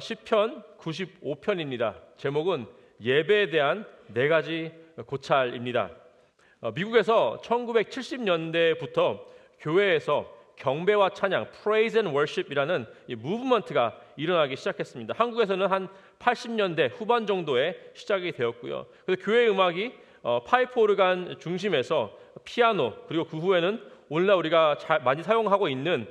시편 95편입니다. 제목은 예배에 대한 4가지 고찰입니다. 미국에서 1970년대부터 교회에서 경배와 찬양, Praise and Worship이라는 이 무브먼트가 일어나기 시작했습니다. 한국에서는 한 80년대 후반 정도에 시작이 되었고요. 그래서 교회 음악이 파이프 오르간 중심에서 피아노, 그리고 그 후에는 오늘날 우리가 많이 사용하고 있는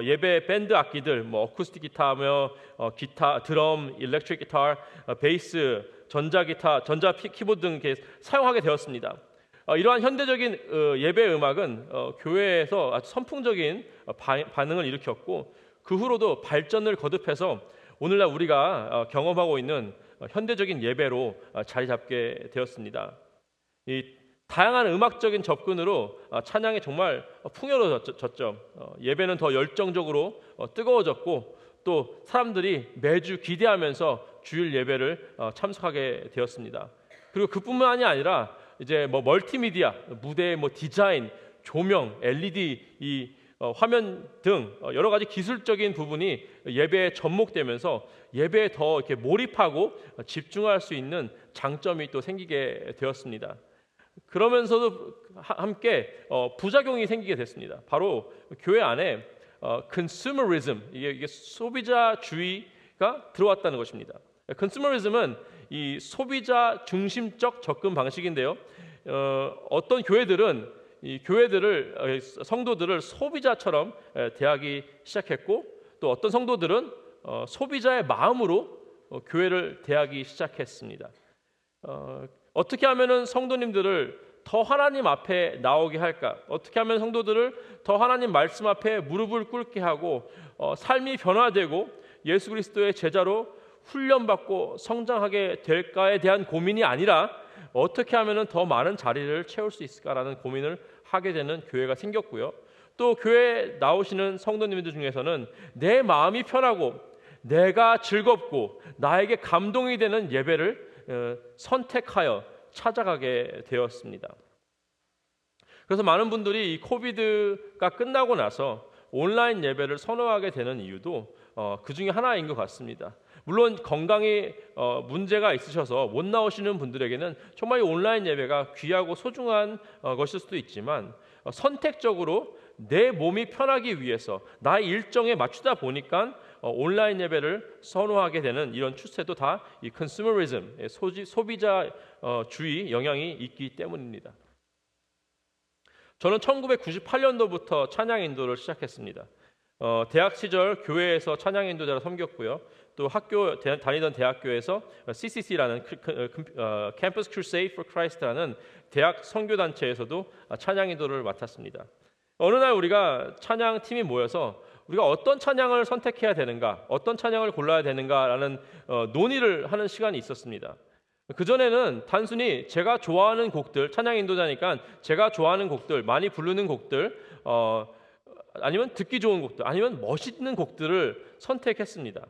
예배 밴드 악기들, 뭐 어쿠스틱 기타며 기타, 드럼, 일렉트릭 기타, 베이스, 전자 기타, 전자 키보드 등 이렇게 사용하게 되었습니다. 이러한 현대적인 예배 음악은 교회에서 아주 선풍적인 반응을 일으켰고, 그 후로도 발전을 거듭해서 오늘날 우리가 경험하고 있는 현대적인 예배로 자리 잡게 되었습니다. 이 다양한 음악적인 접근으로 찬양이 정말 풍요로워졌죠. 예배는 더 열정적으로 뜨거워졌고, 또 사람들이 매주 기대하면서 주일 예배를 참석하게 되었습니다. 그리고 그뿐만이 아니라 이제 뭐 멀티미디어, 무대의 뭐 디자인, 조명, LED, 이 화면 등 여러 가지 기술적인 부분이 예배에 접목되면서 예배에 더 이렇게 몰입하고 집중할 수 있는 장점이 또 생기게 되었습니다. 그러면서도 함께 부작용이 생기게 됐습니다. 바로 교회 안에 consumerism, 이게 소비자주의가 들어왔다는 것입니다. consumerism은 이 소비자 중심적 접근 방식인데요. 어떤 교회들은 이 교회들을, 성도들을 소비자처럼 대하기 시작했고, 또 어떤 성도들은 소비자의 마음으로 교회를 대하기 시작했습니다. 어떻게 하면은 성도님들을 더 하나님 앞에 나오게 할까? 어떻게 하면 성도들을 더 하나님 말씀 앞에 무릎을 꿇게 하고 삶이 변화되고 예수 그리스도의 제자로 훈련받고 성장하게 될까에 대한 고민이 아니라 어떻게 하면은 더 많은 자리를 채울 수 있을까라는 고민을 하게 되는 교회가 생겼고요. 또 교회에 나오시는 성도님들 중에서는 내 마음이 편하고 내가 즐겁고 나에게 감동이 되는 예배를 선택하여 찾아가게 되었습니다. 그래서 많은 분들이 이 코비드가 끝나고 나서 온라인 예배를 선호하게 되는 이유도 그 중에 하나인 것 같습니다. 물론 건강에 문제가 있으셔서 못 나오시는 분들에게는 정말 이 온라인 예배가 귀하고 소중한 것일 수도 있지만, 선택적으로 내 몸이 편하기 위해서 나의 일정에 맞추다 보니까 온라인 예배를 선호하게 되는 이런 추세도 다 이 컨슈머리즘, 소비자주의 영향이 있기 때문입니다. 저는 1998년도부터 찬양 인도를 시작했습니다. 대학 시절 교회에서 찬양 인도자로 섬겼고요. 또 학교 다니던 대학교에서 CCC라는 Campus Crusade for Christ라는 대학 선교 단체에서도 찬양 인도를 맡았습니다. 어느 날 우리가 찬양 팀이 모여서 우리가 어떤 찬양을 선택해야 되는가, 어떤 찬양을 골라야 되는가라는 논의를 하는 시간이 있었습니다. 그전에는 단순히 제가 좋아하는 곡들, 찬양 인도자니까 제가 좋아하는 곡들, 많이 부르는 곡들, 아니면 듣기 좋은 곡들, 아니면 멋있는 곡들을 선택했습니다.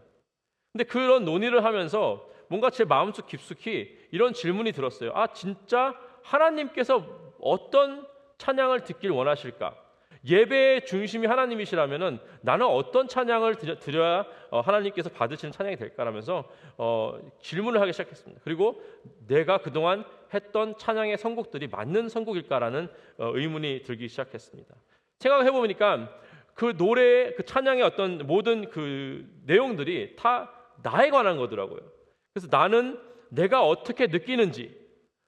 근데 그런 논의를 하면서 뭔가 제 마음속 깊숙이 이런 질문이 들었어요. 진짜 하나님께서 어떤 찬양을 듣길 원하실까? 예배의 중심이 하나님이시라면은 나는 어떤 찬양을 드려야 하나님께서 받으시는 찬양이 될까라면서 질문을 하기 시작했습니다. 그리고 내가 그동안 했던 찬양의 선곡들이 맞는 선곡일까라는 의문이 들기 시작했습니다. 생각해 보니까 그 노래의 그 찬양의 어떤 모든 그 내용들이 다 나에 관한 거더라고요. 그래서 나는 내가 어떻게 느끼는지,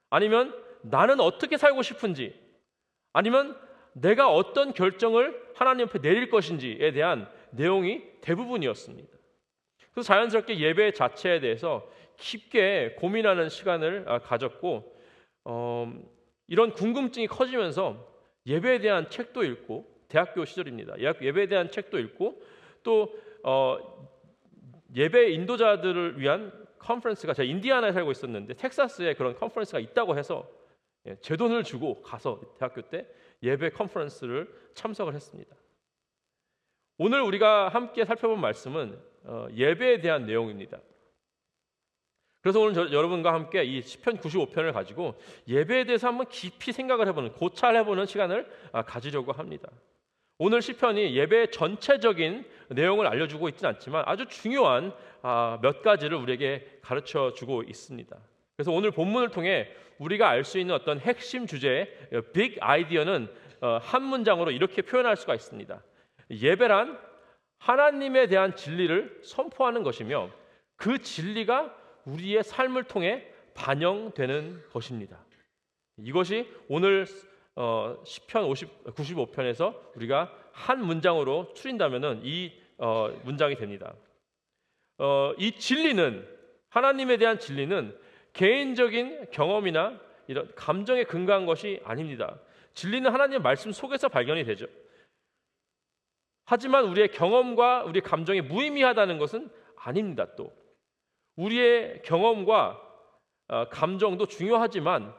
아니면 나는 어떻게 살고 싶은지, 아니면 내가 어떤 결정을 하나님 앞에 내릴 것인지에 대한 내용이 대부분이었습니다. 그래서 자연스럽게 예배 자체에 대해서 깊게 고민하는 시간을 가졌고, 이런 궁금증이 커지면서 예배에 대한 책도 읽고, 대학교 시절입니다. 예배에 대한 책도 읽고, 또 예배 인도자들을 위한 컨퍼런스가, 제가 인디아나에 살고 있었는데 텍사스에 그런 컨퍼런스가 있다고 해서 제 돈을 주고 가서 대학교 때 예배 컨퍼런스를 참석을 했습니다. 오늘 우리가 함께 살펴본 말씀은 예배에 대한 내용입니다. 그래서 오늘 여러분과 함께 이 시편 95편을 가지고 예배에 대해서 한번 깊이 생각을 해보는, 고찰해보는 시간을 가지려고 합니다. 오늘 시편이 예배의 전체적인 내용을 알려주고 있지는 않지만 아주 중요한 몇 가지를 우리에게 가르쳐 주고 있습니다. 그래서 오늘 본문을 통해 우리가 알 수 있는 어떤 핵심 주제의 빅 아이디어는 한 문장으로 이렇게 표현할 수가 있습니다. 예배란 하나님에 대한 진리를 선포하는 것이며 그 진리가 우리의 삶을 통해 반영되는 것입니다. 이것이 오늘 시편 95편에서 우리가 한 문장으로 추린다면은 이 문장이 됩니다. 이 진리는, 하나님에 대한 진리는 개인적인 경험이나 이런 감정에 근거한 것이 아닙니다. 진리는 하나님의 말씀 속에서 발견이 되죠. 하지만 우리의 경험과 우리 감정이 무의미하다는 것은 아닙니다. 또 우리의 경험과 감정도 중요하지만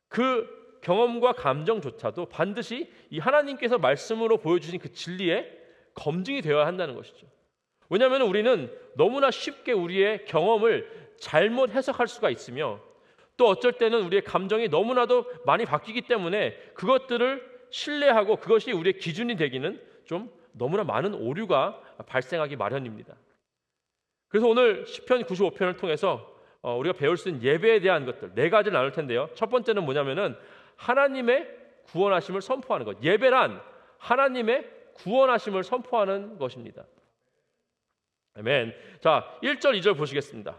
그 경험과 감정조차도 반드시 이 하나님께서 말씀으로 보여주신 그 진리에 검증이 되어야 한다는 것이죠. 왜냐하면 우리는 너무나 쉽게 우리의 경험을 잘못 해석할 수가 있으며 또 어쩔 때는 우리의 감정이 너무나도 많이 바뀌기 때문에 그것들을 신뢰하고 그것이 우리의 기준이 되기는 좀 너무나 많은 오류가 발생하기 마련입니다. 그래서 오늘 시편 95편을 통해서 우리가 배울 수 있는 예배에 대한 것들 4가지를 나눌 텐데요. 첫 번째는 뭐냐면은 하나님의 구원하심을 선포하는 것. 예배란 하나님의 구원하심을 선포하는 것입니다. 아멘. 자, 1절 2절 보시겠습니다.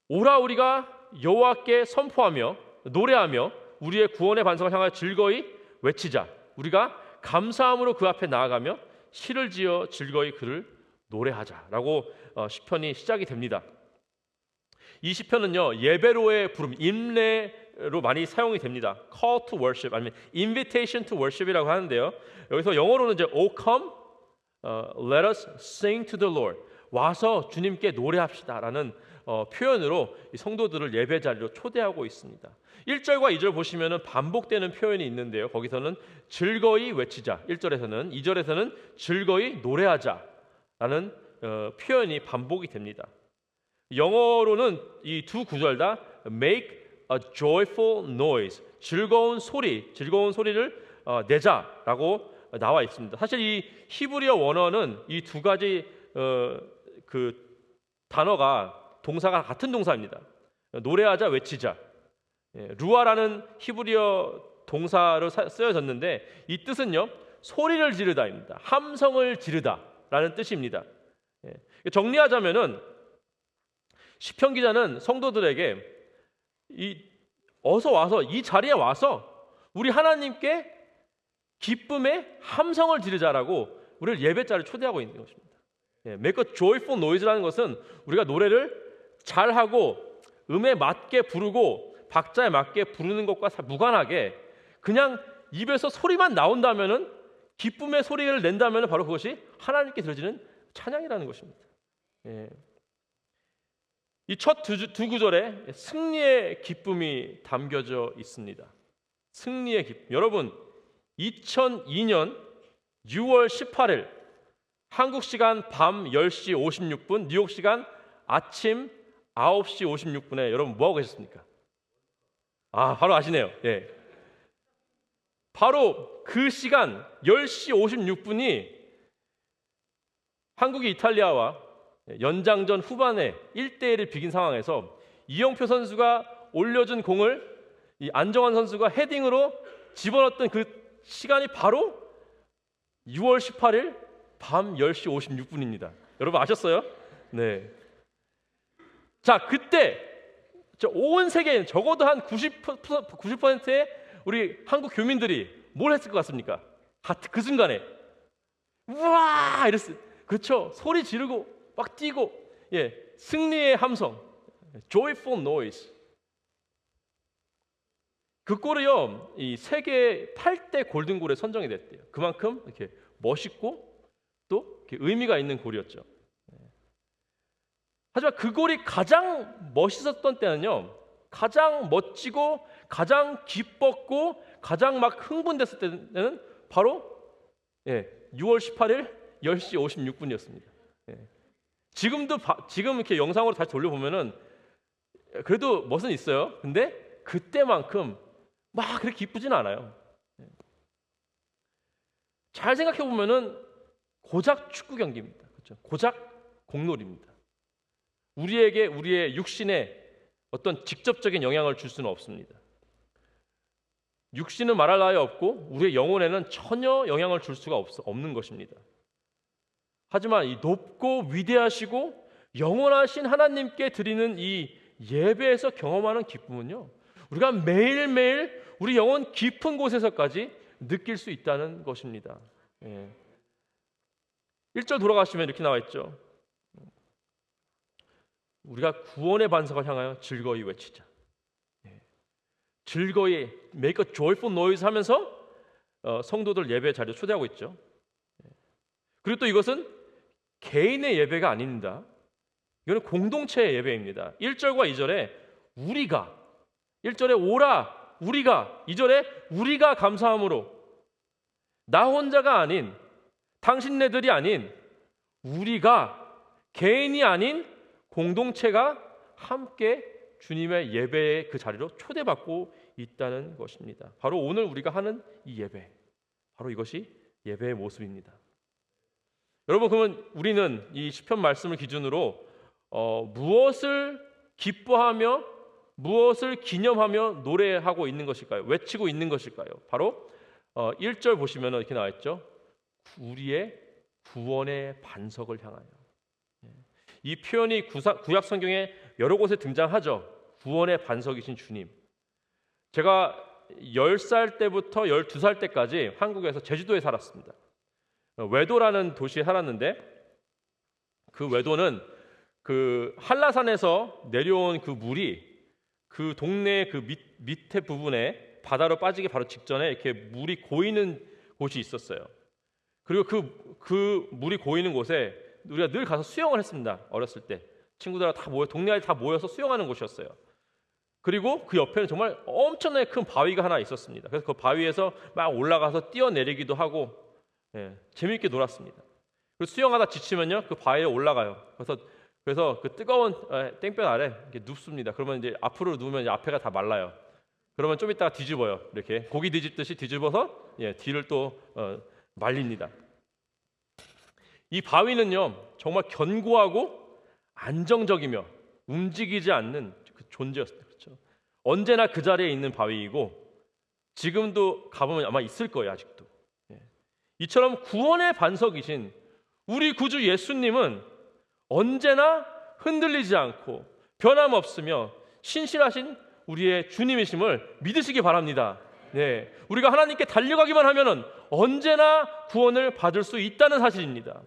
오라 우리가 여호와께 선포하며 노래하며 우리의 구원의 반석을 향하여 즐거이 외치자. 우리가 감사함으로 그 앞에 나아가며 시를 지어 즐거이 그를 노래하자라고 시편이 시작이 됩니다. 이 시편은요 예배로의 부름, 임례로 많이 사용이 됩니다. Call to worship 아니면 invitation to worship이라고 하는데요. 여기서 영어로는 이제 Oh come, let us sing to the Lord. 와서 주님께 노래합시다라는 표현으로 성도들을 예배 자리로 초대하고 있습니다. 1절과 2절 보시면은 반복되는 표현이 있는데요. 거기서는 즐거이 외치자 1절에서는, 2절에서는 즐거이 노래하자라는 표현이 반복이 됩니다. 영어로는 이 두 구절 다 make a joyful noise, 즐거운 소리를 내자라고 나와 있습니다. 사실 이 히브리어 원어는 이 두 가지 그 단어가 동사가 같은 동사입니다. 노래하자, 외치자. 루아라는 히브리어 동사로 쓰여졌는데 이 뜻은요 소리를 지르다입니다. 함성을 지르다라는 뜻입니다. 정리하자면은 시편 기자는 성도들에게 어서 와서 이 자리에 와서 우리 하나님께 기쁨의 함성을 지르자라고 우리를 예배 자리에 초대하고 있는 것입니다. Make a joyful noise라는 것은 우리가 노래를 잘하고 음에 맞게 부르고 박자에 맞게 부르는 것과 무관하게 그냥 입에서 소리만 나온다면은 기쁨의 소리를 낸다면은 바로 그것이 하나님께 들어지는 찬양이라는 것입니다. 이 첫 두 구절에 승리의 기쁨이 담겨져 있습니다. 승리의 기쁨. 여러분 2002년 6월 18일 한국 시간 밤 10시 56분, 뉴욕 시간 아침 9시 56분에 여러분 뭐하고 계셨습니까? 바로 아시네요. 바로 그 시간 10시 56분이 한국이 이탈리아와 연장전 후반에 1대1을 비긴 상황에서 이영표 선수가 올려준 공을 이 안정환 선수가 헤딩으로 집어넣었던 그 시간이 바로 6월 18일 밤 10시 56분입니다. 여러분 아셨어요? 네. 자, 그때 온 세계 적어도 한 90%의 우리 한국 교민들이 뭘 했을 것 같습니까? 그 순간에 우와 이랬어요. 그렇죠. 소리 지르고 막 뛰고 승리의 함성, joyful noise. 그 골이요 이 세계 8대 골든골에 선정이 됐대요. 그만큼 이렇게 멋있고 또 이렇게 의미가 있는 골이었죠. 하지만 그 골이 가장 멋있었던 때는요, 가장 멋지고 가장 기뻤고 가장 막 흥분됐을 때는 바로 6월 18일 10시 56분이었습니다. 지금 이렇게 영상으로 다시 돌려보면은 그래도 멋은 있어요. 근데 그때만큼 막 그렇게 기쁘진 않아요. 잘 생각해 보면은 고작 축구 경기입니다. 그렇죠? 고작 공놀이입니다. 우리에게 우리의 육신에 어떤 직접적인 영향을 줄 수는 없습니다. 육신은 말할 나위 없고 우리의 영혼에는 전혀 영향을 줄 수가 없는 것입니다. 하지만 이 높고 위대하시고 영원하신 하나님께 드리는 이 예배에서 경험하는 기쁨은요, 우리가 매일매일 우리 영혼 깊은 곳에서까지 느낄 수 있다는 것입니다. 1절 돌아가시면 이렇게 나와 있죠. 우리가 구원의 반석을 향하여 즐거이 외치자. 즐거이 make a joyful noise 하면서 성도들 예배 자리에 초대하고 있죠. 그리고 또 이것은 개인의 예배가 아닙니다. 이거는 공동체의 예배입니다. 1절과 2절에 우리가, 1절에 오라 우리가, 2절에 우리가 감사함으로, 나 혼자가 아닌, 당신네들이 아닌, 우리가, 개인이 아닌 공동체가 함께 주님의 예배의 그 자리로 초대받고 있다는 것입니다. 바로 오늘 우리가 하는 이 예배, 바로 이것이 예배의 모습입니다. 여러분, 그러면 우리는 이 시편 말씀을 기준으로 무엇을 기뻐하며 무엇을 기념하며 노래하고 있는 것일까요? 외치고 있는 것일까요? 바로 1절 보시면 이렇게 나와 있죠. 우리의 구원의 반석을 향하여. 이 표현이 구약 성경에 여러 곳에 등장하죠. 구원의 반석이신 주님. 제가 10살 때부터 12살 때까지 한국에서 제주도에 살았습니다. 외도라는 도시에 살았는데, 그 외도는 그 한라산에서 내려온 그 물이 그 동네 그 밑에 부분에 바다로 빠지기 바로 직전에 이렇게 물이 고이는 곳이 있었어요. 그리고 그 물이 고이는 곳에 우리가 늘 가서 수영을 했습니다. 어렸을 때 친구들 다 동네 아이 다 모여서 수영하는 곳이었어요. 그리고 그 옆에는 정말 엄청나게 큰 바위가 하나 있었습니다. 그래서 그 바위에서 막 올라가서 뛰어내리기도 하고, 재미있게 놀았습니다. 그리고 수영하다 지치면요, 그 바위에 올라가요. 그래서 그 뜨거운 땡볕 아래 이렇게 눕습니다. 그러면 이제 앞으로 누우면 이제 앞에가 다 말라요. 그러면 좀 이따가 뒤집어요. 이렇게 고기 뒤집듯이 뒤집어서 뒤를 또 말립니다. 이 바위는요, 정말 견고하고 안정적이며 움직이지 않는 그 존재였어요. 그렇죠? 언제나 그 자리에 있는 바위이고 지금도 가보면 아마 있을 거예요. 아직도. 이처럼 구원의 반석이신 우리 구주 예수님은 언제나 흔들리지 않고 변함없으며 신실하신 우리의 주님이심을 믿으시기 바랍니다. 우리가 하나님께 달려가기만 하면은 언제나 구원을 받을 수 있다는 사실입니다.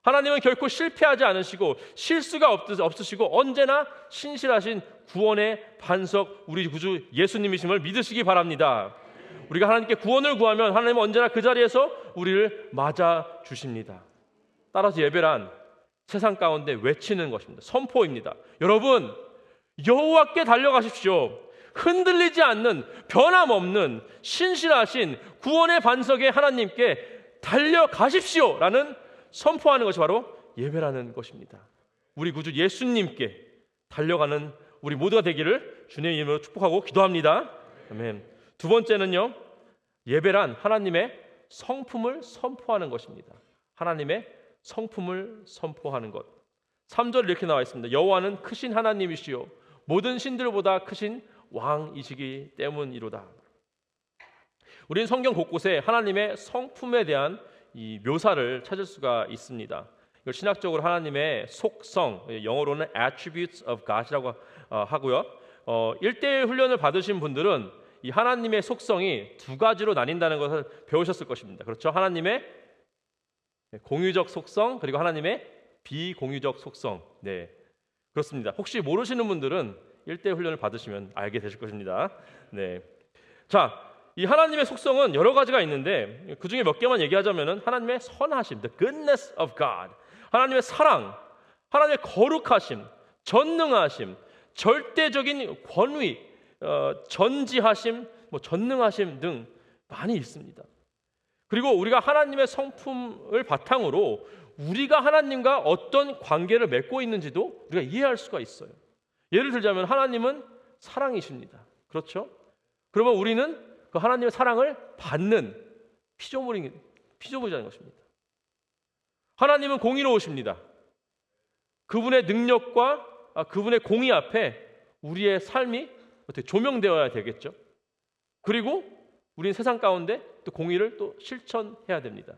하나님은 결코 실패하지 않으시고 실수가 없으시고 언제나 신실하신 구원의 반석 우리 구주 예수님이심을 믿으시기 바랍니다. 우리가 하나님께 구원을 구하면 하나님은 언제나 그 자리에서 우리를 맞아 주십니다. 따라서 예배란 세상 가운데 외치는 것입니다. 선포입니다. 여러분, 여호와께 달려가십시오. 흔들리지 않는 변함없는 신실하신 구원의 반석의 하나님께 달려가십시오 라는 선포하는 것이 바로 예배라는 것입니다. 우리 구주 예수님께 달려가는 우리 모두가 되기를 주님의 이름으로 축복하고 기도합니다. 아멘. 두 번째는요, 예배란 하나님의 성품을 선포하는 것입니다. 하나님의 성품을 선포하는 것. 3절 이렇게 나와 있습니다. 여호와는 크신 하나님이시요 모든 신들보다 크신 왕이시기 때문이로다. 우리는 성경 곳곳에 하나님의 성품에 대한 이 묘사를 찾을 수가 있습니다. 이걸 신학적으로 하나님의 속성, 영어로는 attributes of God이라고 하고요. 1대1 훈련을 받으신 분들은 이 하나님의 속성이 두 가지로 나뉜다는 것을 배우셨을 것입니다. 그렇죠? 하나님의 공유적 속성, 그리고 하나님의 비공유적 속성. 그렇습니다. 혹시 모르시는 분들은 1대1 훈련을 받으시면 알게 되실 것입니다. 자, 이 하나님의 속성은 여러 가지가 있는데 그 중에 몇 개만 얘기하자면은 하나님의 선하심, the goodness of God, 하나님의 사랑, 하나님의 거룩하심, 전능하심, 절대적인 권위, 전지하심, 전능하심 등 많이 있습니다. 그리고 우리가 하나님의 성품을 바탕으로 우리가 하나님과 어떤 관계를 맺고 있는지도 우리가 이해할 수가 있어요. 예를 들자면 하나님은 사랑이십니다. 그렇죠? 그러면 우리는 그 하나님의 사랑을 받는 피조물인 피조물이라는 것입니다. 하나님은 공의로우십니다. 그분의 능력과 그분의 공의 앞에 우리의 삶이 어떻게 조명되어야 되겠죠. 그리고 우리는 세상 가운데 또 공의를 또 실천해야 됩니다.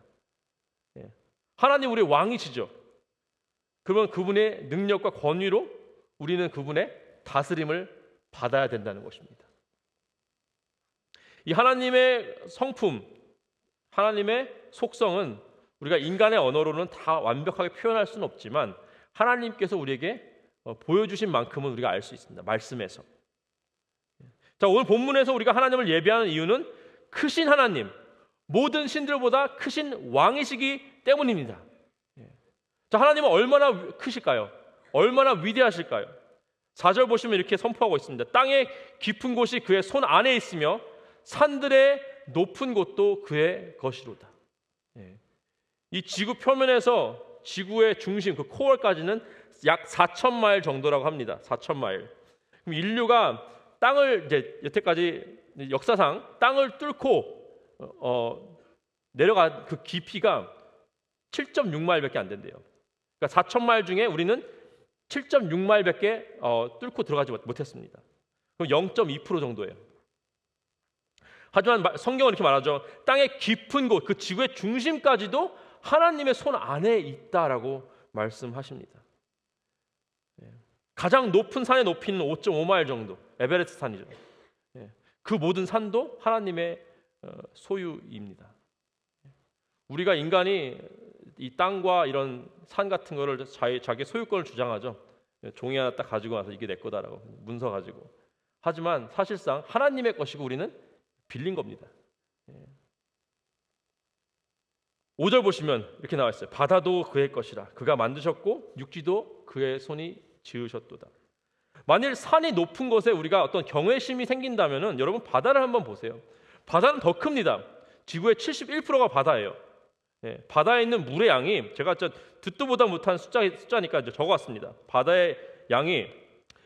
하나님 우리의 왕이시죠. 그러면 그분의 능력과 권위로 우리는 그분의 다스림을 받아야 된다는 것입니다. 이 하나님의 성품, 하나님의 속성은 우리가 인간의 언어로는 다 완벽하게 표현할 수는 없지만 하나님께서 우리에게 보여주신 만큼은 우리가 알 수 있습니다. 말씀에서. 자, 오늘 본문에서 우리가 하나님을 예배하는 이유는 크신 하나님, 모든 신들보다 크신 왕이시기 때문입니다. 자, 하나님은 얼마나 크실까요? 얼마나 위대하실까요? 4절 보시면 이렇게 선포하고 있습니다. 땅의 깊은 곳이 그의 손 안에 있으며 산들의 높은 곳도 그의 것이로다. 이 지구 표면에서 지구의 중심, 그 코어까지는 약 4,000마일 정도라고 합니다. 4,000마일. 그럼 인류가 땅을 이제 여태까지 역사상 땅을 뚫고 내려간 그 깊이가 7.6마일밖에 안 된대요. 그러니까 4,000마일 중에 우리는 7.6마일밖에 뚫고 들어가지 못했습니다. 그럼 0.2% 정도예요. 하지만 성경은 이렇게 말하죠. 땅의 깊은 곳, 그 지구의 중심까지도 하나님의 손 안에 있다라고 말씀하십니다. 가장 높은 산의 높이는 5.5마일 정도, 에베레스트 산이죠. 그 모든 산도 하나님의 소유입니다. 우리가 인간이 이 땅과 이런 산 같은 거를 자기 소유권을 주장하죠. 종이 하나 딱 가지고 와서 이게 내 거다라고 문서 가지고. 하지만 사실상 하나님의 것이고 우리는 빌린 겁니다. 5절 보시면 이렇게 나와 있어요. 바다도 그의 것이라. 그가 만드셨고 육지도 그의 손이 지으셨도다. 만일 산이 높은 곳에 우리가 어떤 경외심이 생긴다면은 여러분 바다를 한번 보세요. 바다는 더 큽니다. 지구의 71%가 바다예요. 바다에 있는 물의 양이 제가 듣도 보다 못한 숫자니까 적어왔습니다. 바다의 양이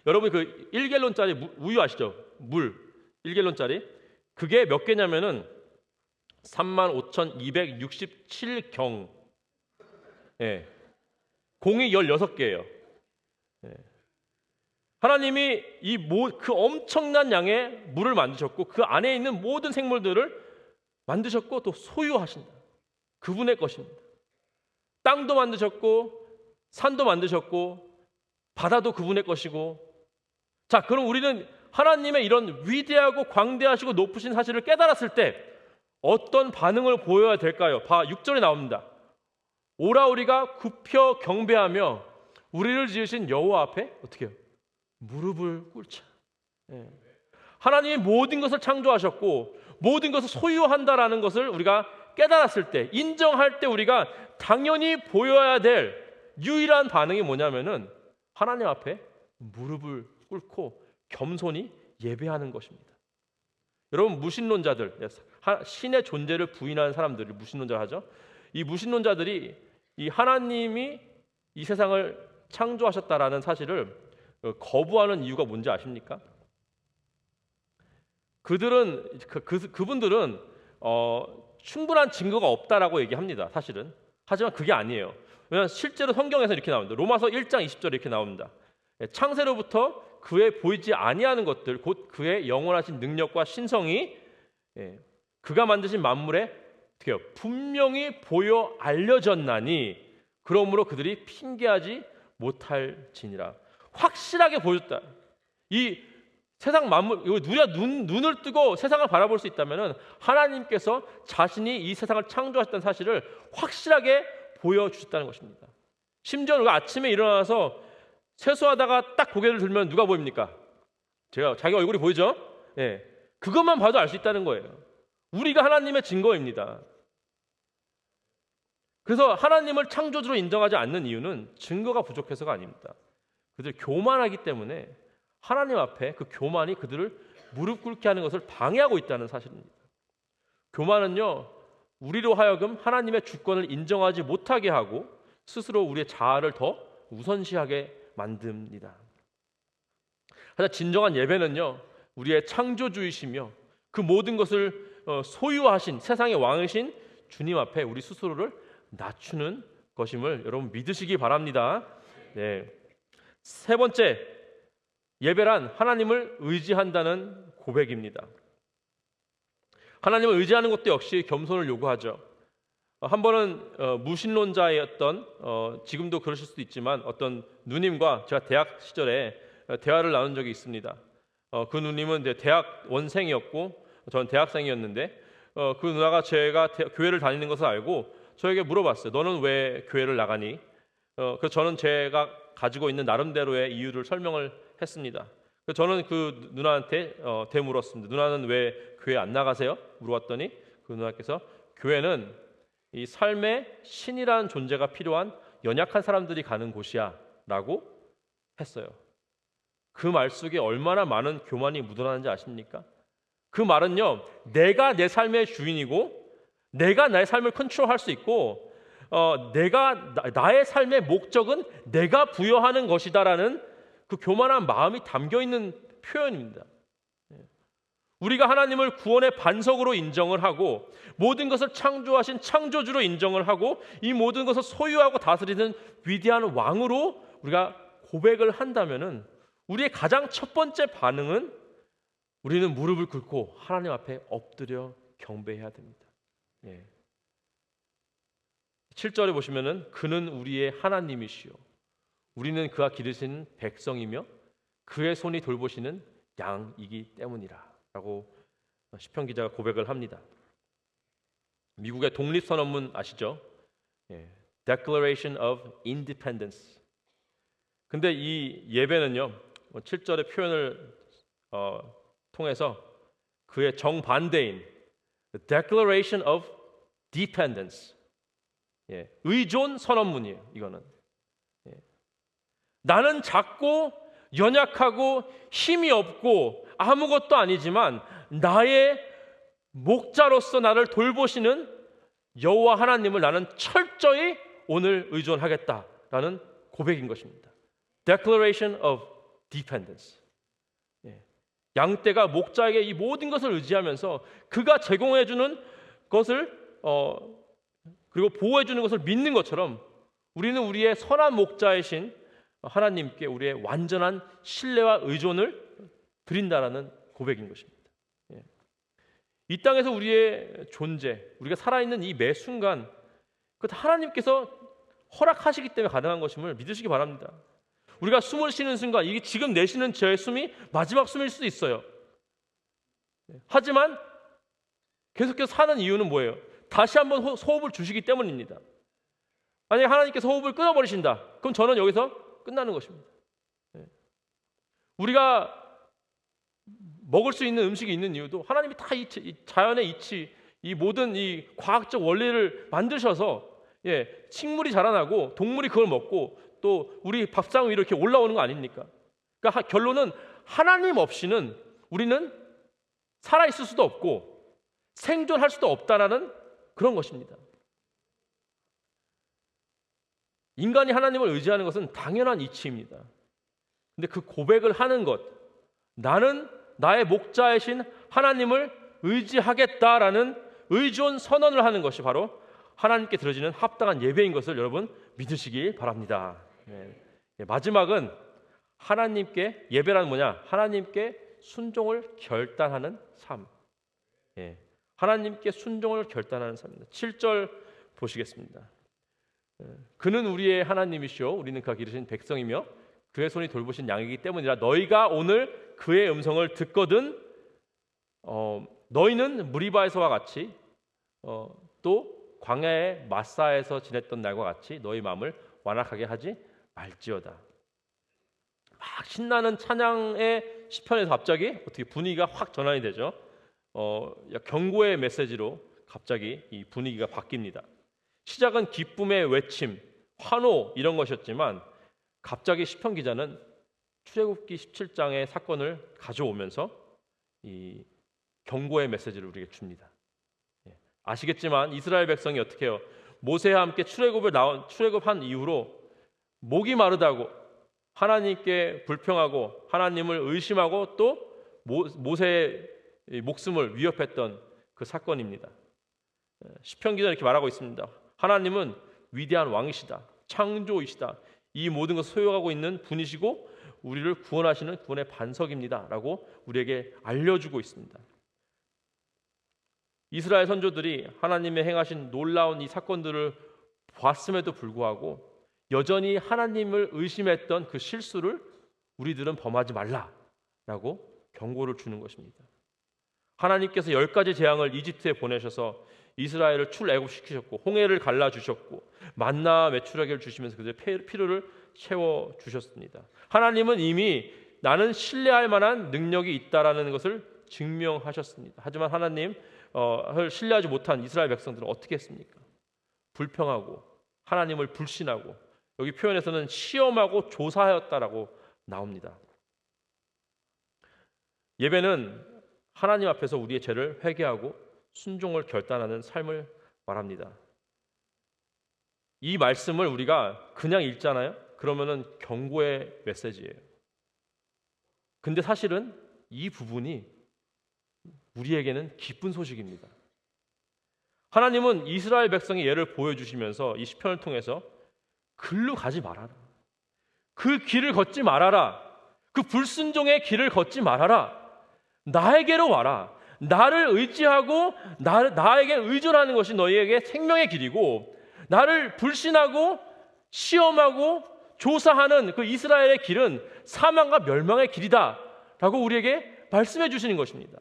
여러분 그 1갤론짜리 우유 아시죠? 물 1갤론짜리 그게 몇 개냐면은 35,267경. 공이 16개예요. 하나님이 그 엄청난 양의 물을 만드셨고 그 안에 있는 모든 생물들을 만드셨고 또 소유하신다. 그분의 것입니다. 땅도 만드셨고 산도 만드셨고 바다도 그분의 것이고. 자, 그럼 우리는 하나님의 이런 위대하고 광대하시고 높으신 사실을 깨달았을 때 어떤 반응을 보여야 될까요? 6절에 나옵니다. 오라 우리가 굽혀 경배하며 우리를 지으신 여호와 앞에 어떻게 해요? 무릎을 꿇자. 하나님이 모든 것을 창조하셨고 모든 것을 소유한다라는 것을 우리가 깨달았을 때, 인정할 때 우리가 당연히 보여야 될 유일한 반응이 뭐냐면은 하나님 앞에 무릎을 꿇고 겸손히 예배하는 것입니다. 여러분 무신론자들, 신의 존재를 부인하는 사람들을 무신론자 하죠. 이 무신론자들이 이 하나님이 이 세상을 창조하셨다라는 사실을 거부하는 이유가 뭔지 아십니까? 그분들은 충분한 증거가 없다라고 얘기합니다. 사실은. 하지만 그게 아니에요. 왜냐하면 실제로 성경에서 이렇게 나옵니다. 로마서 1장 20절에 이렇게 나옵니다. 창세로부터 그의 보이지 아니하는 것들 곧 그의 영원하신 능력과 신성이 그가 만드신 만물에 어떻게 분명히 보여 알려졌나니 그러므로 그들이 핑계하지 못할지니라. 확실하게 보여줬다. 이 세상 만물, 우리가 눈을 뜨고 세상을 바라볼 수 있다면은 하나님께서 자신이 이 세상을 창조하셨다는 사실을 확실하게 보여주셨다는 것입니다. 심지어 우리가 아침에 일어나서 세수하다가 딱 고개를 들면 누가 보입니까? 자기 얼굴이 보이죠? 그것만 봐도 알 수 있다는 거예요. 우리가 하나님의 증거입니다. 그래서 하나님을 창조주로 인정하지 않는 이유는 증거가 부족해서가 아닙니다. 그들이 교만하기 때문에 하나님 앞에 그 교만이 그들을 무릎 꿇게 하는 것을 방해하고 있다는 사실입니다. 교만은요, 우리로 하여금 하나님의 주권을 인정하지 못하게 하고 스스로 우리의 자아를 더 우선시하게 만듭니다. 하지만 진정한 예배는요, 우리의 창조주이시며 그 모든 것을 소유하신 세상의 왕이신 주님 앞에 우리 스스로를 낮추는 것임을 여러분 믿으시기 바랍니다. 네. 세 번째, 예배란 하나님을 의지한다는 고백입니다. 하나님을 의지하는 것도 역시 겸손을 요구하죠. 한 번은 무신론자였던 지금도 그러실 수도 있지만 어떤 누님과 제가 대학 시절에 대화를 나눈 적이 있습니다. 그 누님은 대학 원생이었고 저는 대학생이었는데 그 누나가 제가 교회를 다니는 것을 알고 저에게 물어봤어요. 너는 왜 교회를 나가니? 그래서 저는 제가 가지고 있는 나름대로의 이유를 설명을 했습니다. 그래서 저는 그 누나한테 되물었습니다. 누나는 왜 교회 안 나가세요? 물어봤더니 그 누나께서 교회는 이 삶에 신이라는 존재가 필요한 연약한 사람들이 가는 곳이야 라고 했어요. 그 말 속에 얼마나 많은 교만이 묻어나는지 아십니까? 그 말은요, 내가 내 삶의 주인이고 내가 나의 삶을 컨트롤할 수 있고 나의 삶의 목적은 내가 부여하는 것이다라는 그 교만한 마음이 담겨있는 표현입니다. 우리가 하나님을 구원의 반석으로 인정을 하고 모든 것을 창조하신 창조주로 인정을 하고 이 모든 것을 소유하고 다스리는 위대한 왕으로 우리가 고백을 한다면은 우리의 가장 첫 번째 반응은 우리는 무릎을 꿇고 하나님 앞에 엎드려 경배해야 됩니다. 7절에 보시면은 그는 우리의 하나님이시요 우리는 그가 기르신 백성이며 그의 손이 돌보시는 양이기 때문이라 라고 시편 기자가 고백을 합니다. 미국의 독립선언문 아시죠? Declaration of Independence. 근데 이 예배는요 7절의 표현을 통해서 그의 정반대인 Declaration of Dependence, 의존 선언문이에요. 이거는 나는 작고 연약하고 힘이 없고 아무것도 아니지만 나의 목자로서 나를 돌보시는 여호와 하나님을 나는 철저히 오늘 의존하겠다라는 고백인 것입니다. Declaration of Dependence. 양떼가 목자에게 이 모든 것을 의지하면서 그가 제공해 주는 것을 그리고 보호해 주는 것을 믿는 것처럼 우리는 우리의 선한 목자이신 하나님께 우리의 완전한 신뢰와 의존을 드린다라는 고백인 것입니다. 이 땅에서 우리의 존재, 우리가 살아있는 이 매 순간 그것 하나님께서 허락하시기 때문에 가능한 것임을 믿으시기 바랍니다. 우리가 숨을 쉬는 순간 이게 지금 내쉬는 저의 숨이 마지막 숨일 수도 있어요. 하지만 계속해서 사는 이유는 뭐예요? 다시 한번 호흡을 주시기 때문입니다. 만약에 하나님께서 호흡을 끊어버리신다. 그럼 저는 여기서 끝나는 것입니다. 우리가 먹을 수 있는 음식이 있는 이유도 하나님이 다 이 자연의 이치, 이 모든 이 과학적 원리를 만드셔서 식물이 자라나고 동물이 그걸 먹고 또 우리 밥상 위로 이렇게 올라오는 거 아닙니까? 그러니까 결론은 하나님 없이는 우리는 살아있을 수도 없고 생존할 수도 없다라는 그런 것입니다. 인간이 하나님을 의지하는 것은 당연한 이치입니다. 근데 그 고백을 하는 것, 나는 나의 목자이신 하나님을 의지하겠다라는 의존 선언을 하는 것이 바로 하나님께 드려지는 합당한 예배인 것을 여러분 믿으시기 바랍니다. 마지막은 하나님께, 예배란 뭐냐? 하나님께 순종을 결단하는 삶. 하나님께 순종을 결단하는 삶입니다. 7절 보시겠습니다. 그는 우리의 하나님이시오 우리는 그가 기르신 백성이며 그의 손이 돌보신 양이기 때문이라 너희가 오늘 그의 음성을 듣거든 너희는 무리바에서와 같이 또 광야의 마사에서 지냈던 날과 같이 너희 마음을 완악하게 하지 말지어다. 막 신나는 찬양의 시편에서 갑자기 어떻게 분위기가 확 전환이 되죠. 경고의 메시지로 갑자기 이 분위기가 바뀝니다. 시작은 기쁨의 외침, 환호 이런 것이었지만 갑자기 시편 기자는 출애굽기 17장의 사건을 가져오면서 이 경고의 메시지를 우리에게 줍니다. 아시겠지만 이스라엘 백성이 어떻게 해요? 모세와 함께 출애굽한 이후로 목이 마르다고 하나님께 불평하고 하나님을 의심하고 또 모세의 목숨을 위협했던 그 사건입니다. 시편 기자 이렇게 말하고 있습니다. 하나님은 위대한 왕이시다. 창조이시다. 이 모든 것을 소유하고 있는 분이시고 우리를 구원하시는 구원의 반석입니다. 라고 우리에게 알려주고 있습니다. 이스라엘 선조들이 하나님의 행하신 놀라운 이 사건들을 봤음에도 불구하고 여전히 하나님을 의심했던 그 실수를 우리들은 범하지 말라라고 경고를 주는 것입니다. 하나님께서 10가지 재앙을 이집트에 보내셔서 이스라엘을 출애굽시키셨고 홍해를 갈라주셨고 만나 메추라기를 주시면서 그들의 필요를 채워주셨습니다. 하나님은 이미 나는 신뢰할 만한 능력이 있다라는 것을 증명하셨습니다. 하지만 하나님을 신뢰하지 못한 이스라엘 백성들은 어떻게 했습니까? 불평하고 하나님을 불신하고 여기 표현에서는 시험하고 조사하였다라고 나옵니다. 예배는 하나님 앞에서 우리의 죄를 회개하고 순종을 결단하는 삶을 말합니다. 이 말씀을 우리가 그냥 읽잖아요. 그러면은 경고의 메시지예요. 근데 사실은 이 부분이 우리에게는 기쁜 소식입니다. 하나님은 이스라엘 백성의 예를 보여주시면서 이 시편을 통해서 글로 가지 말아라. 그 길을 걷지 말아라. 그 불순종의 길을 걷지 말아라. 나에게로 와라. 나를 의지하고 나에게 의존하는 것이 너희에게 생명의 길이고 나를 불신하고 시험하고 조사하는 그 이스라엘의 길은 사망과 멸망의 길이다 라고 우리에게 말씀해 주시는 것입니다.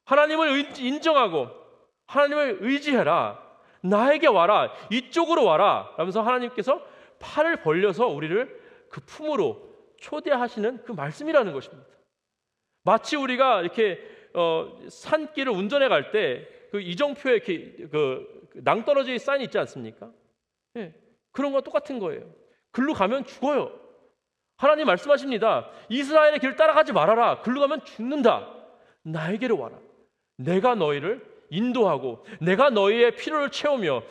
하나님을 인정하고 하나님을 의지해라. 나에게 와라. 이쪽으로 와라. 라면서 하나님께서 팔을 벌려서 우리를 그 품으로 초대하시는 그 말씀이라는 것입니다. 마치 우리가 이렇게 산길을 운전해 갈 때 그 이정표에 이렇게 그 낭떠러지 사인이 있지 않습니까? 예, 그런 거 똑같은 거예요. 글로 가면 죽어요. 하나님 말씀하십니다. 이스라엘의 길 따라가지 말아라. 글로 가면 죽는다. 나에게로 와라. 내가 너희를 인도하고 내가 너희의 필요를 채우며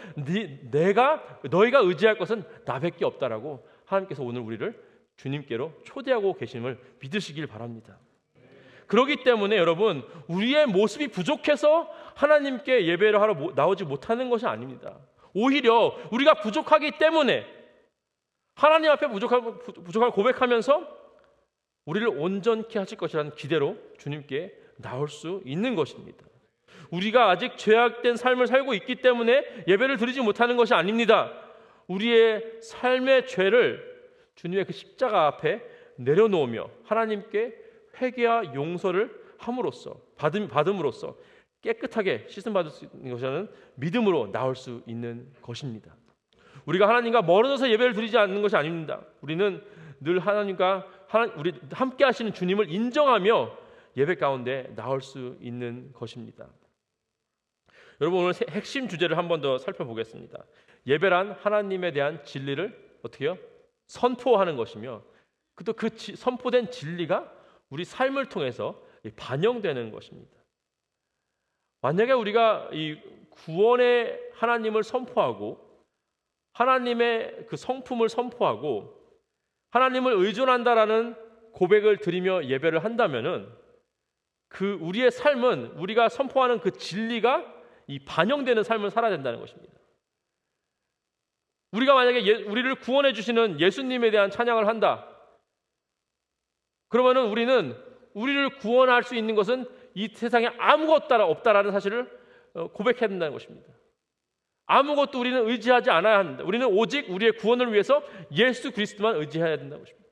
너희가 의지할 것은 나밖에 없다라고 하나님께서 오늘 우리를 주님께로 초대하고 계심을 믿으시길 바랍니다. 그렇기 때문에 여러분 우리의 모습이 부족해서 하나님께 예배를 하러 나오지 못하는 것이 아닙니다. 오히려 우리가 부족하기 때문에 하나님 앞에 부족함을 고백하면서 우리를 온전케 하실 것이라는 기대로 주님께 나올 수 있는 것입니다. 우리가 아직 죄악된 삶을 살고 있기 때문에 예배를 드리지 못하는 것이 아닙니다. 우리의 삶의 죄를 주님의 그 십자가 앞에 내려놓으며 하나님께 회개와 용서를 함으로써 받음으로써 깨끗하게 씻음받을 수 있는 것이라는 믿음으로 나올 수 있는 것입니다. 우리가 하나님과 멀어져서 예배를 드리지 않는 것이 아닙니다. 우리는 늘 우리 함께 하시는 주님을 인정하며 예배 가운데 나올 수 있는 것입니다. 여러분 오늘 핵심 주제를 한 번 더 살펴보겠습니다. 예배란 하나님에 대한 진리를 어떻게 해요? 선포하는 것이며 또 그 선포된 진리가 우리 삶을 통해서 반영되는 것입니다. 만약에 우리가 이 구원의 하나님을 선포하고 하나님의 그 성품을 선포하고 하나님을 의존한다라는 고백을 드리며 예배를 한다면은 그 우리의 삶은 우리가 선포하는 그 진리가 이 반영되는 삶을 살아야 된다는 것입니다. 우리가 만약에 우리를 구원해 주시는 예수님에 대한 찬양을 한다. 그러면은 우리는 우리를 구원할 수 있는 것은 이 세상에 아무것도 없다라는 사실을 고백해야 된다는 것입니다. 아무것도 우리는 의지하지 않아야 합니다. 우리는 오직 우리의 구원을 위해서 예수 그리스도만 의지해야 된다는 것입니다.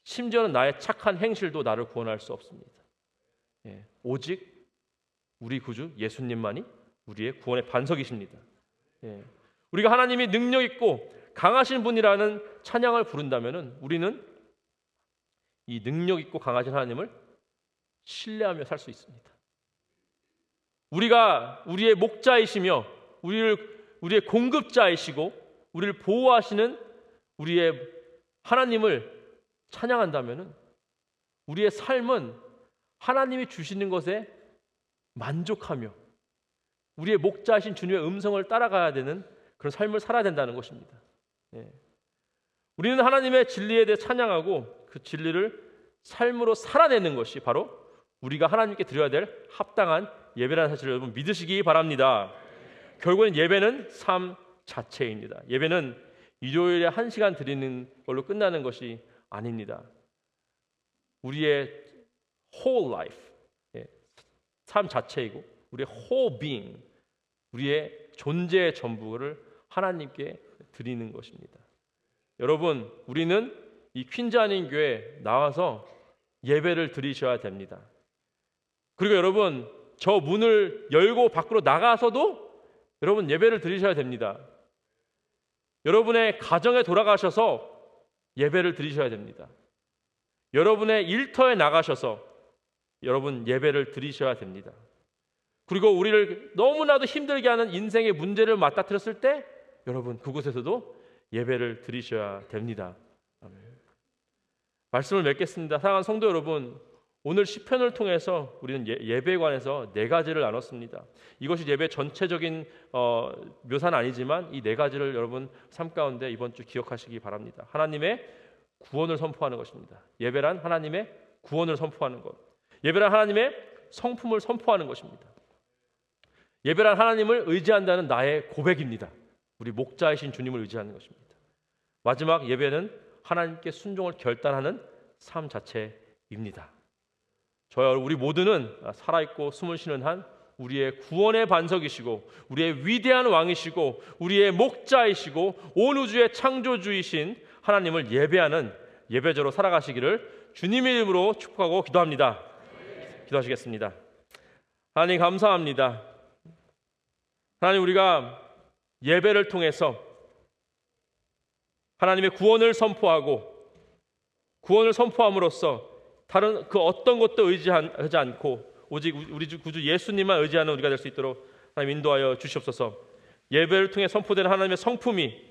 심지어는 나의 착한 행실도 나를 구원할 수 없습니다. 오직 우리 구주 예수님만이 우리의 구원의 반석이십니다. 우리가 하나님이 능력 있고 강하신 분이라는 찬양을 부른다면은 우리는 이 능력 있고 강하신 하나님을 신뢰하며 살 수 있습니다. 우리가 우리의 목자이시며 우리의 공급자이시고 우리를 보호하시는 우리의 하나님을 찬양한다면은 우리의 삶은 하나님이 주시는 것에 만족하며 우리의 목자이신 주님의 음성을 따라가야 되는 그런 삶을 살아야 된다는 것입니다. 우리는 하나님의 진리에 대해 찬양하고 그 진리를 삶으로 살아내는 것이 바로 우리가 하나님께 드려야 될 합당한 예배라는 사실을 여러분 믿으시기 바랍니다. 결국엔 예배는 삶 자체입니다. 예배는 일요일에 1시간 드리는 걸로 끝나는 것이 아닙니다. 우리의 whole life, 삶 자체이고 우리의 whole being, 우리의 존재의 전부를 하나님께 드리는 것입니다. 여러분, 우리는 이 퀸즈 한인 교회에 나와서 예배를 드리셔야 됩니다. 그리고 여러분, 저 문을 열고 밖으로 나가서도 여러분 예배를 드리셔야 됩니다. 여러분의 가정에 돌아가셔서 예배를 드리셔야 됩니다. 여러분의 일터에 나가셔서 여러분 예배를 드리셔야 됩니다. 그리고 우리를 너무나도 힘들게 하는 인생의 문제를 맞닥뜨렸을 때 여러분 그곳에서도 예배를 드리셔야 됩니다. 아멘. 말씀을 맺겠습니다. 사랑하는 성도 여러분, 오늘 시편을 통해서 우리는 예배에 관해서 4가지를 나눴습니다. 이것이 예배 전체적인 묘사는 아니지만 이 4가지를 여러분 삶 가운데 이번 주 기억하시기 바랍니다. 하나님의 구원을 선포하는 것입니다. 예배란 하나님의 구원을 선포하는 것. 예배란 하나님의 성품을 선포하는 것입니다. 예배란 하나님을 의지한다는 나의 고백입니다. 우리 목자이신 주님을 의지하는 것입니다. 마지막 예배는 하나님께 순종을 결단하는 삶 자체입니다. 저와 우리 모두는 살아있고 숨을 쉬는 한 우리의 구원의 반석이시고 우리의 위대한 왕이시고 우리의 목자이시고 온 우주의 창조주이신 하나님을 예배하는 예배자로 살아가시기를 주님의 이름으로 축복하고 기도합니다. 기도하시겠습니다. 하나님 감사합니다. 하나님, 우리가 예배를 통해서 하나님의 구원을 선포하고 구원을 선포함으로써 다른 그 어떤 것도 의지하지 않고 오직 우리 구주 예수님만 의지하는 우리가 될 수 있도록 하나님 인도하여 주시옵소서. 예배를 통해 선포되는 하나님의 성품이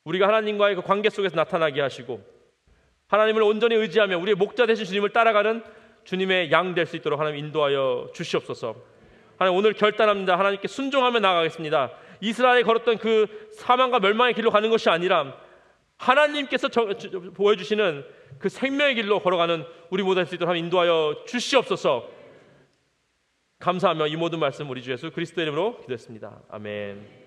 우리가 하나님과의 그 관계 속에서 나타나게 하시고 하나님을 온전히 의지하며 우리의 목자 되신 주님을 따라가는 주님의 양 될 수 있도록 하나님 인도하여 주시옵소서. 하나님, 오늘 결단합니다. 하나님께 순종하며 나아가겠습니다. 이스라엘이 걸었던 그 사망과 멸망의 길로 가는 것이 아니라 하나님께서 보여주시는 그 생명의 길로 걸어가는 우리 모두 될 수 있도록 하나님 인도하여 주시옵소서. 감사하며 이 모든 말씀 우리 주 예수 그리스도의 이름으로 기도했습니다. 아멘.